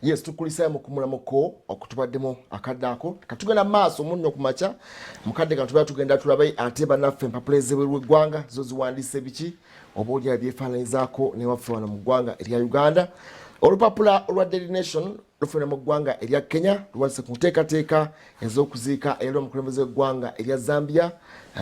Yes, tukulisa mukumulamoko okutubaddemu akaddaako katugenda maaso Omunnyo Ku Makya mukadde kantubera tugenda tulabe ate bannaffe empapula ez'ebweru w'eggwanga zo ziwandiise biki oba oli abyefaananyizaako ne waffe wano mu ggwanga erya Uganda. Olupapula olwa Daily Nation lufuna mu ggwanga erya Kenya luwandiise ku nteekateeka ez'okuziika era omukulembeze w'eggwanga erya Zambia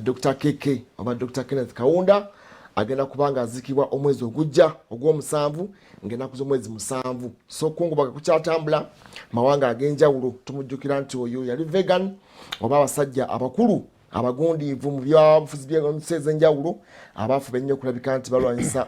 Dr. KK oba Dr. Kenneth Kaunda agenda kubanga azikibwa omwezi ogujja ogw'omusanvu ng'ennaku z'omwezi musanvu. So kungubaga kukyatambula mawanga ag'enjawulo tumujjukira nti oyo yali vegan oba abasajja abakulu abagundiivu mu byabufuzi by'ensi ez'enjawulo abaafuba ennyo okulabika nti balwanyisa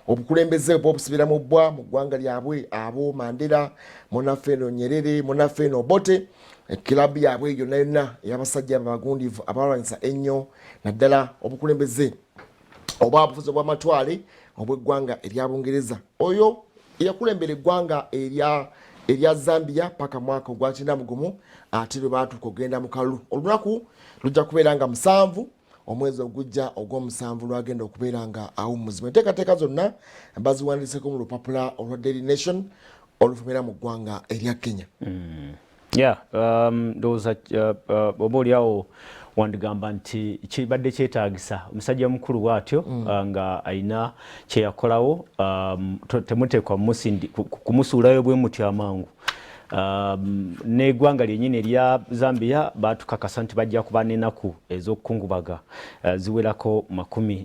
obukulembeze obw'obusibira mu bbwa mu ggwanga lyabwe abo Mandela munaffe eno Nyerere munaffe eno Obote ekilabu yabwe yonna yonna ey'abasajja abagundiivu abalwanyisa ennyo naddala obukulembeze oba obufuzi obw'amatwale obw'eggwanga erya Bungereza. Oyo eyakulembera eggwanga erya Zambia paka mwaka ogwa 1991 ate lwe baatuuka okugenda mu kalulu. Olunaku lujja kubeera nga 7 omwezi ogujja ogw'omusanvu lwagenda okubeera nga awummuzibwa. Enteekateeka zonna baziwandiiseko mu lupapula olwa Daily Nation olufumira mu ggwanga erya Kenya. Ndowooza oba oliawo wandigamba nti kibadde kyetaagisa omusajja mukulu bw'atyo nga alina kye yakolawo temuteekwa kumusuulayo bwe mutyo amangu. N'eggwanga lyennyini erya Zambia baatukakasa nti bajja kuba n'ennaku ez'okukungubaga ziwerako 30.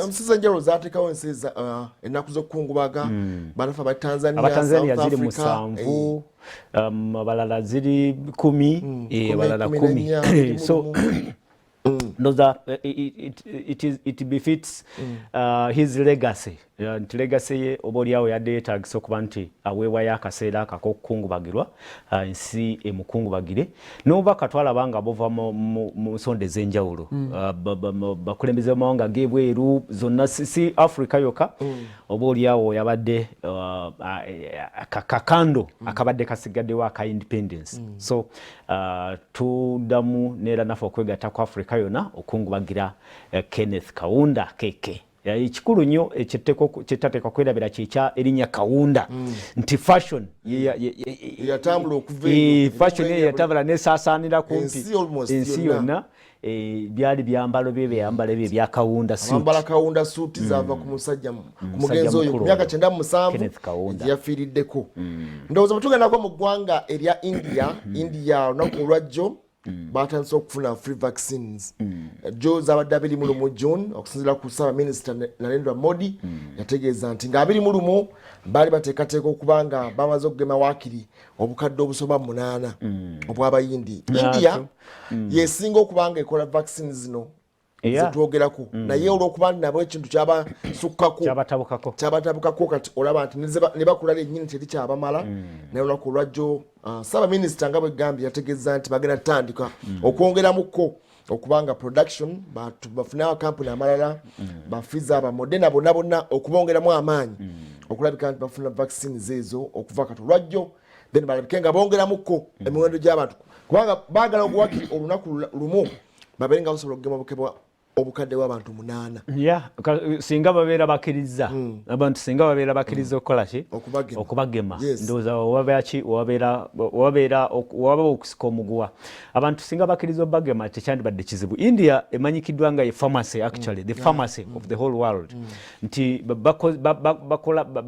Ensi enjawulo zaateekawo ennaku z'okukungubaga banafa Abatanzania ziri 7 abalala ziri 10 abalala 10 so it befits his legacy. Legacy ye oba oliawo yadde yeetaagisa okuba nti aweewayo akaseera ak'okukungubagirwa ensi emukungubagire n'obubaka twalaba bova mu nsonda ez'enjawulo bakulembeze b'amawanga g'ebweru zonna si Africa yokka oba oliawo yabadde kakando akabadde kasigaddewo aka independence. So tuddamu neera naffe okwegatta ku Africa yonna okungubagira Kenneth Kaunda KK. Ekikulu nnyo kyetateekwa kwerabira kyekya erinnya Kaunda nti fashion yatambula nesaasaanira kumpi ensi yonna. Byali byambalo bye byambalo bye bya Kaunda suit. Ambala Kaunda suit zava ku musajja ku mugenzi oyo ku myaka 97 yafiiriddeko. Ndowooza butugenda mu ggwanga erya India olunaku olwajjo batandise okufuna free vaccines. Jo zabadde 21 June okusinziira ku Ssaabaminisita Narendra Modi yategeeza nti nga 21 baali bateekateeka okuba nga bamaze okugema waakiri obukadde obusoba 8 obw'abayindi. India yesinga okuba nga ekola vaccines zino zetwogerako naye olw'okuba nabo ekintu kyabatabukako kati olaba nti ne bakula lyennyini terikyabamala naye olunaku olwajjo Ssaabaminisita nga bwegambye yategeeza nti bagenda tutandika okwongeramuko okubanga production bafunawo kampuni amalala bafiza aba Moderna bonna okubongeramu amaanyi okulabika nti bafuna vaccines ezo okuva kati olwajjo then balabike nga bongeramuko emiwendo gy'abantu kubanga baagala obuwakiri olunaku lumu babeere nga basobola okugema bukebwa obukadde bw'abantu 8. Singa babeera bakkiriza abantu singa babeera bakkiriza okukola ki okubagema ndowooza wabeera okusika omuguwa abantu singa bakkiriza obagema tekyandibadde kizibu. India emanyikiddwa nga ye pharmacy actually the pharmacy of the whole world nti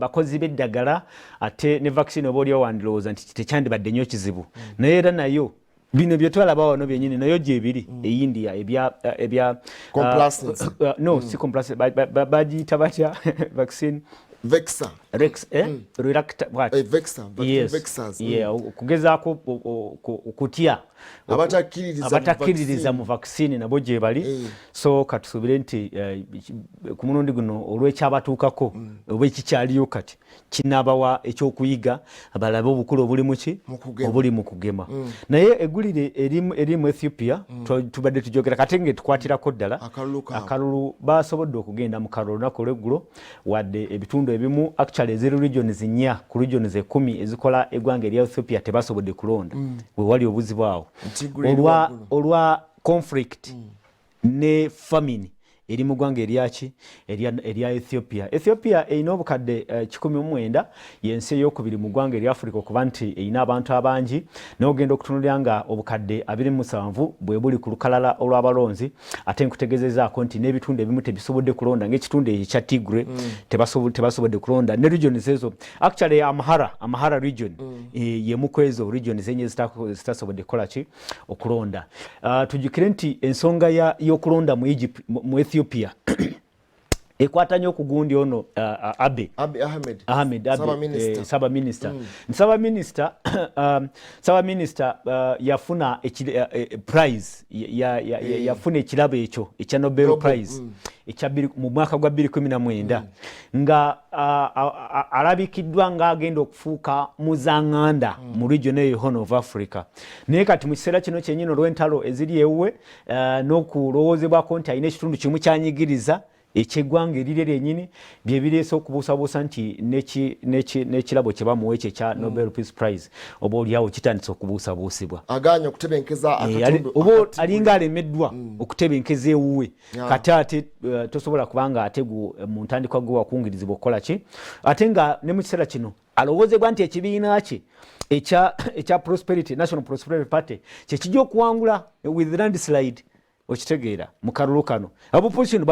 bakozi b'eddagala ate ne vaccine oba oli owandirowooza nti tekyandibadde nnyo kizibu naye era nayo bino bye twalaba wano byennyini nayo gyebiri India ebya si complacent bagiyita batya vaccine okugezaako okutya abatakkiririza mu vaccine nabo gye bali. So katusuubire nti ku mulundi guno olw'ekyabatuukako oba ekikyaliyo kati kinaabawa ekyokuyiga balabe obukulu obuli mu kugema. Naye eggulire eri mu Ethiopia tubadde tujogera kate ngetukwatirako ddala akalulu basobodde okugenda mu kalulu olunaku olw'eggulo wadde ebitundu ebimu actually eziri regions 4 ku regions 10 ezikola eggwanga erya Ethiopia tebasobodde kulonda we wali obuzibu awo olwa conflict ne famine eri mu ggwanga eryaki erya Ethiopia erina obukadde 19 yensi eyokubiri mu ggwanga erya Africa okuba nti erina abantu abangi n'ogenda okutunulira nga obukadde 27 bwe buli ku lukalala olw'abalonzi ate nkutegezezaako nti n'ebitundu ebimu tebisobodde kulonda ng'ekitundu ekya Tigray tebasobodde kulonda ne regions ezo actually Amhara region yemu kwezo regions enye zitasobodde kukola ki okulonda. Tujjukire nti ensonga y'okulonda mu Ethiopia ekwata nnyo okugundi ono Abiy Ahmed Saba Minister. Saba Minister yafuna prize yafuna ekirabo ekyo ekya Nobel Prize mu mwaka gwa 2019 nga alabikiddwa nga agenda okufuuka muzaŋŋanda mu region eyo Horn of Africa. Naye kati mu kiseera kino kyennyini olw'entalo eziri ewuwe n'okulowoozebwako nti alina ekitundu kimu kyanyigiriza eky'eggwanga erire lyennyini bye bireese okubuusabuusa nti n'ekirabo kye bamuwa ekyo ekya Nobel Peace Prize oba oliawo kitandise okubuusabuusibwa aganya okutebenkeza akatundu oba alinga alemeddwa okutebenkeza ewuwe kati ate tosobola kubanga ate mu ntandikwa gwe wakungirizibwa okukola ki ate nga ne mu kiseera kino alowoozebwa nti ekibiina kye ekya National Prosperity Party kyekijja okuwangula with landslide okitegeera mu kalulu kano opposition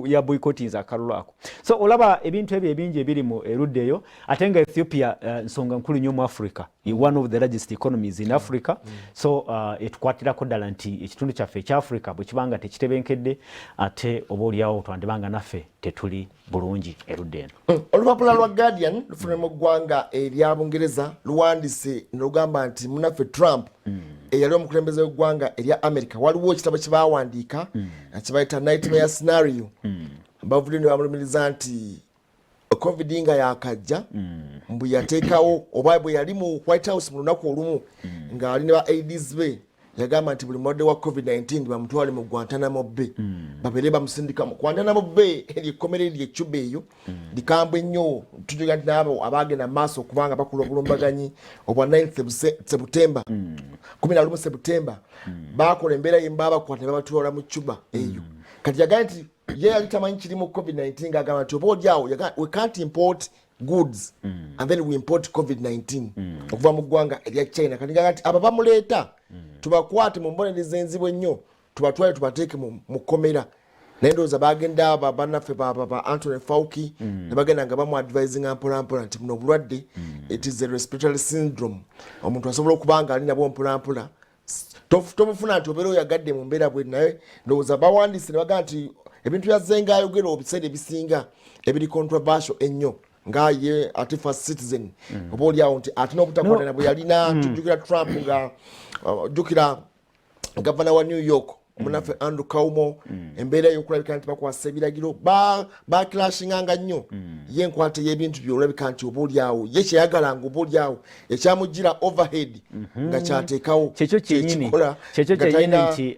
ya boycottings akalulu ako. So olaba ebintu ebyo ebingi ebiri mu erudde eyo ate nga Ethiopia nsonga nkulu nnyo mu Africa, one of the largest economies in Africa. So etukwatirako ddala nti ekitundu kyaffe ekya Africa bwe kibanga tekitebenkedde ate oba oliawo twandibanga naffe tetuli bulungi erudde eno. Olupapula lwa Guardian lufune mu ggwanga erya Bungereza luwandise nolugamba nti munaffe Trump eyali omukulembeze w'eggwanga erya America waliwo ekitabo kye baawandiika kibayita nightmare scenario bavudde ne bamulumiriza nti COVID nga yakajja mbu yateekawo oba bwe yali mu White House mu lunaku olumu ng'ali ne ba aides be yagamba nti buli modde wa COVID-19 bamutwale mu Guantanamo Bay babeere bamusindika mu Guantanamo Bay erikkomera ery'Ecuba eyo likambwe nnyo tujuga nti n'abo abaagenda maaso kubanga bakola obulumbaganyi obwa 9 September 11 September bakola embeera yemba bakwata ne babatwala mu Cuba eyo kati yagamba nti ye yali tamanyi kiri mu COVID-19 ng'agamba nti oba olyawo we can't import goods and then we import COVID-19 okuva mu ggwanga erya China kati ng'agamba nti abo bamuleeta tubakwate mu mbonereza enzibwe ennyo tubatwale tubateeke mu kkomera naye ndowooza bagenda bannaffe ba Anthony Fauci ne bagenda nga bamuadvisinga mpolampola nti buno obulwadde it is a respiratory syndrome omuntu asobola okuba nga ali nabwo mpolampola tobufuna nti obeera oyagadde mu mbeera bwe naye ndowooza bawandiise ne bagamba nti ebintu yazzenga ayogera ebiseera ebisinga ebiri controversial ennyo nga ye ate first citizen oba oliawo nti ate n'obutakwatana bwe yalina tujjukira Trump nga jjukira gavana wa New York omunaffe Andrew Cuomo embeera y'okulabika nti bakwasa ebiragiro bakilasinganga nnyo ye enkwata y'ebintu by'olabika nti oba oliawo ye kyeyagalanga oba oliawo ekyamugira overhead nga kyateekawo kyekyo kyennyini nti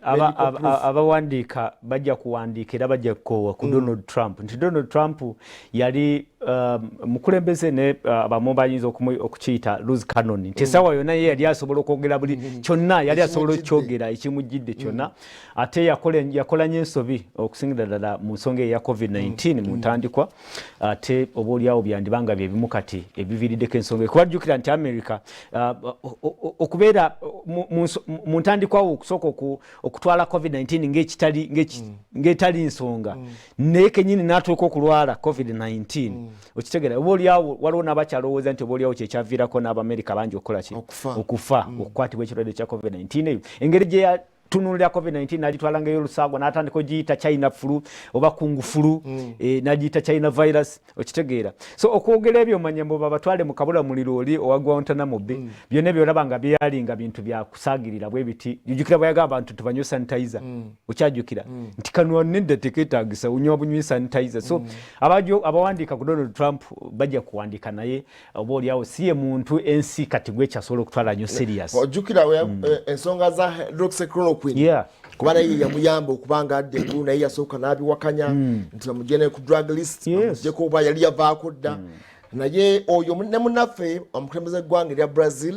abawandiika bajja kuwandiika era bajja kukoowa ku Donald Trump nti Donald Trump yali mukulembeze ne abamu bayinza okukiyita loose cannon nti essaawa yonna ye yali asobola okwogera buli kyonna yali asobola okukyogera ekimujjidde kyonna ate yakola nnyo ensobi okusingira ddala mu nsonga eya COVID-19 mu ntandikwa ate oba oliawo byandibanga bye bimu kati ebiviiriddeko ensonga kuba jjukira nti America okubeera mu ntandikwawo okusooka okutwala COVID-19 ng'etali nsonga naye kennyini n'atuuka okulwala COVID-19 okitegeera oba oliawo waliwo n'abakyalowooza nti oba oliawo kyekyaviirako n'Abamerika bangi okukola ki okufa okukwatibwa ekirwadde kya COVID-19 eyo engeri gye tunulira COVID-19 nagitwala ngayo olusaagwa n'atandika ogiyita China flu oba kungu flu nagiyita China virus okitegeera so okwogera ebyo omanye mbu babatwale mu kabula muliro oli owa Guantanamo Bay byonna byolaba nga byali nga bintu bya kusaagirira bwe biti jujukira bwayagamba abantu tubanywe sanitizer okyajukira nti kanwa nedda teketaagisa unywa bunywi sanitizer so abawandiika ku Donald Trump bajja kuwandiika naye oba oliawo siye muntu ensi kati gwe kyasobola okutwala nnyo serious ojukira ensonga za hydroxychloroquine kuba naye yamuyamba okubanga adde engulu naye yasooka n'abiwakanya nti bamugende ku drug list amuggyeko oba yali yavaako dda naye oyo ne munnaffe omukulembeze gw'eggwanga erya Brazil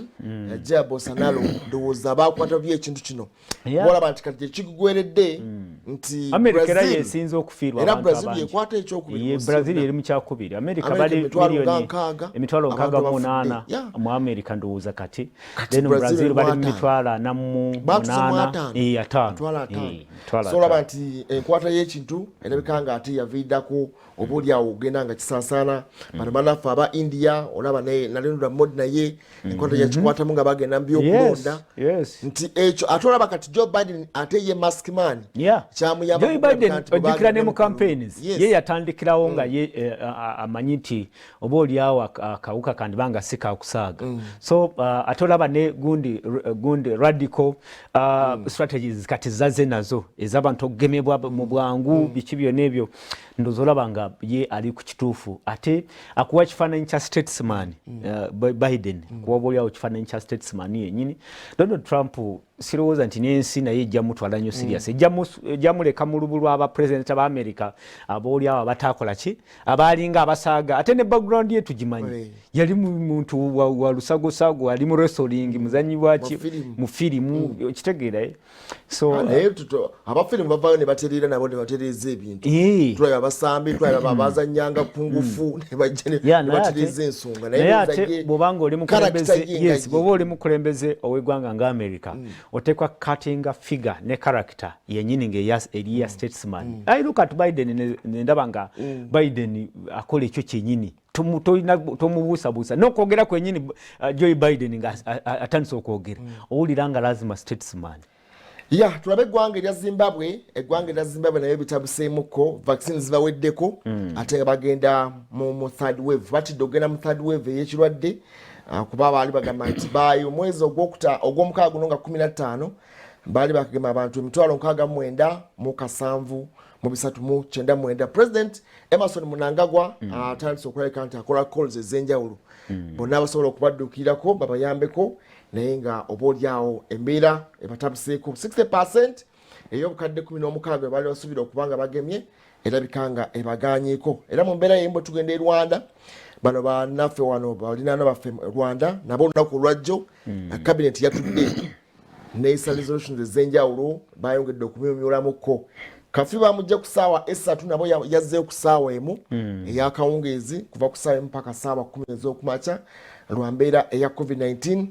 Jair Bolsonaro ndowooza baakwata bye ekintu kino olaba nti kati ekigweredde nti America era yesinze okufiirwa abantu abangi era Brazil yekwata ekyokubiri Brazil eri mu kyakubiri America bali miliyoni emitwalo 68 mu America ndowooza kati then Brazil bali mu mitwalo 45 so olaba nti enkwata y'ekintu erabika nga ate yaviiddako obaoliawo ogenda nga kisaasaana bano bannaffe aba India olaba Narendra Modi naye enkwata yakikwatamu nga bagenda mu byokulonda nti ekyo ate olaba kati Joe Biden ate ye mask man kyamuyamba Joe Biden ojjukira ne mu campaigns ye yatandikirawo nga ye amanyi nti obaoliawo akawuka kandibanga si kakusaaga so ate olaba ne gundi radical strategies kati zaze nazo ez'abantu okugemebwa mu bwangu biki byonna ebyo ndoza olaba nga ye ali ku kituufu ate akuwa kifaananyi kya statesman Biden kuba obaoliawo kifaananyi kya statesman yennyini Donald Trump sirowooza nti n'ensi naye ejja mutwala nnyo serious ejja muleka mu lubu lw'aba president aba America abaoliawo abataakola ki abaalinga abasaaga ate ne background ye tugimanyi yali muntu wa lusagosago ali mu wrestling muzanyi bwaki mu firimu okitegeera so abafirimu bavaayo ne batereera nabo ne batereeza ebintu tulaba abasambi tulaba abazannyanga ku ngufu ne bajja ne batereeza ensonga naye ate bw'obanga oli mukulembeze bw'oba oli mukulembeze ow'eggwanga nga America otekwa cutting figure ne character yennyini ng'eri ya statesman I look at Biden ndaba nga Biden akola ekyo kyennyini tomubuusabuusa n'okwogera kwennyini Joe Biden nga atandise okwogera owulira nga lazima statesman tulabe eggwanga erya Zimbabwe naye bitabuseemuko vaccine zibaweddeko ate nga bagenda mu third wave batidde okugenda mu third wave ey'ekirwadde kuba baali bagamba nti bayi omwezi ogw'omukaaga guno nga 15 baali bakagema abantu 69,399 President Emerson Mnangagwa atandise okulabika nti akola calls ez'enjawulo bonna basobola okubadduukirako babayambeko naye nga obaoliawo embeera ebatabuseeko 60% ey'obukadde 16 baali basuubira okubanga bagemye erabika nga ebaganyiiko era mu mbeera y'embo tugenda e Rwanda bano bannaffe wano balinaano baffe Rwanda nabo olunaku olwajjo cabinet yatudde neisa resolutions ez'enjawulo bayongedde okumyumyulamuko kafi bamujja ku ssaawa 3 nabo yazzeeyo ku ssaawa emu ey'akawungeezi kuva ku ssaawa emu mpaka ssaawa 10 ez'okumakya lwa mbeera eya COVID-19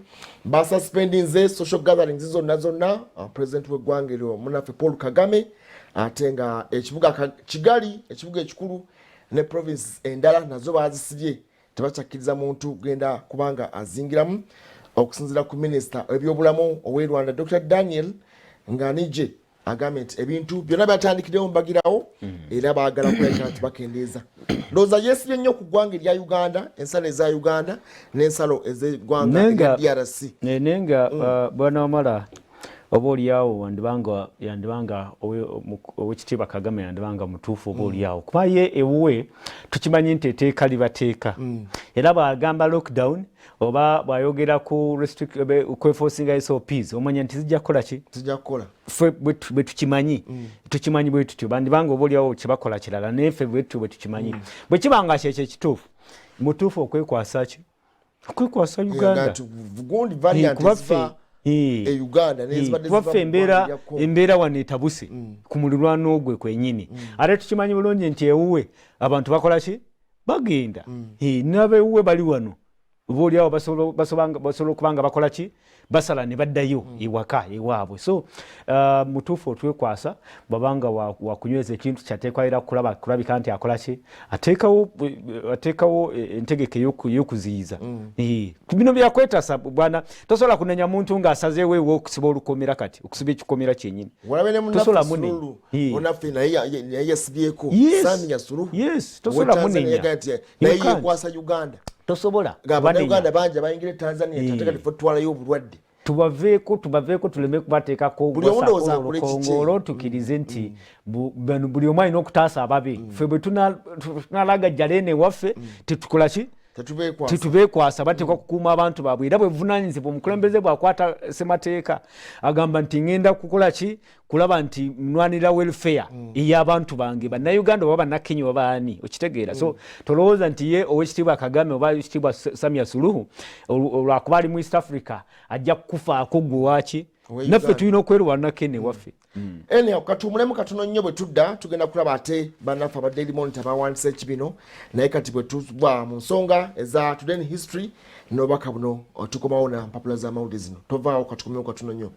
basuspendinze social gatherings zonna president w'eggwanga eryo munnaffe Paul Kagame ate nga ekibuga Kigali ekibuga ekikulu ne province endala nazo bazisibye tebakyakiriza muntu genda kubanga azingiramu okusinzira ku minisita ebyobulamu ow'e Rwanda Dr. Daniel Nganije agambye nti ebintu byonna byatandikirawo mbagirawo era baagala kuleka nti bakendeeza ndowooza yeesibye nnyo ku ggwanga erya Uganda ensalo eza Uganda n'ensalo ez'eggwanga erya DRC nenga bwana Wamala obaoliawo yandibanga owekitiibwa Kagame yandibanga mutuufu obaoliawo kuba ye ewuwe tukimanyi nti eteeka libateeka era bwagamba lockdown oba bwayogera ku kweforcinga SOPs omanya nti zijja kukola ki ffe bwe tukimanyi bwe tutyo bandibanga obaoliawo kyebakola kirala naye ffe bwe tutyo bwe tukimanyi bwe kibanga kyekyo ekituufu mutuufu okwekwasa ki okwekwasa Uganda kubaffe embeera wano etabuse ku mulirwano ogwe kwennyini ate tukimanyi bulungi nti ewuwe abantu bakola ki bagenda n'abewuwe bali wano obaoliawo basobola okubanga bakola ki basala ne baddayo ewaka ewaabwe so mutuufu otwekwasa bwabanga wakunyweza ekintu kyateekwaira kulabika nti akola ki ateekawo entegeka ey'okuziyiza bino byakwetasa bwana tosobola kunenya muntu ng'asazeewo ewe okusiba olukomera kati okusiba ekikomera kyennyini tosobola munenya tosobola munenya tosobola Uganda bangi abayingira Tanzania kyategeka tutwalayo obulwadde tubaveeko tuleme kubateekako olukongolo tukirize nti buli omu alina okutaasa ababe ffe bwe tunalagajjala eno ewaffe tetukola ki tetubeekwasa bateekwa kukuuma abantu baabwe era bwe buvunaanyizibwa omukulembeze bw'akwata ssemateeka agamba nti ngenda kukola ki kulaba nti nnwanira welfare ey'abantu bange bannayuganda oba bannakenya oba baani okitegeera so tolowooza nti ye owekitiibwa Kagame oba ekitiibwa Samia Suluhu olwakuba ali mu East Africa ajja kukufaako gwe waaki naffe tulina okwerwanako ene waffe ene katuumulemu katono nnyo bwe tudda tugenda kulaba ate bannaffe aba Daily Monitor bawandisa ekibino naye kati bwe tubwa mu nsonga eza Today in History n'obubaka buno tukomawo na mpapula z'amawulire zino tovaawo katukomyewo katono nnyo